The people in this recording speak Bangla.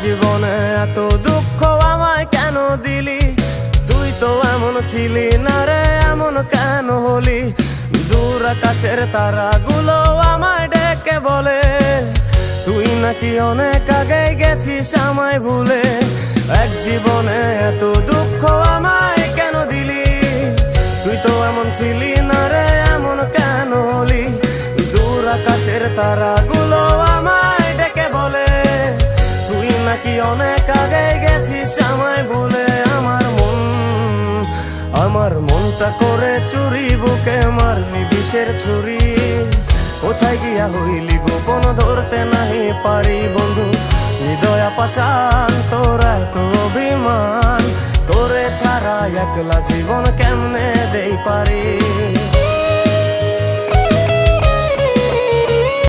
জীবনে এত দুঃখ আমায় কেন দিলি? তুই তো এমন ছিলি না রে, এমন কেন হলি? দূর আকাশের তারাগুলো আমায় ডেকে বলে তুই নাকি অনেক আগে গেছিস আমায় ভুলে। এক জীবনে এত দুঃখ আমায় কেন দিলি? তুই তো এমন ছিলি না রে, এমন কেন হলি? দূর আকাশের তারাগুলো আমায় ডেকে বলে তুই নাকি অনেক আগে গেছিস আমায় ভুলে। আমার মনটা করে চুরি, বুকে মারলি বিষের ছুরি। কোথায় গিয়া হইলি গোপন, ধরতে নাহি পারি বন্ধু। হৃদয় পাষাণ তোর এত অভিমান, তোরে ছাড়া একলা জীবন কেমনে দেই পারি?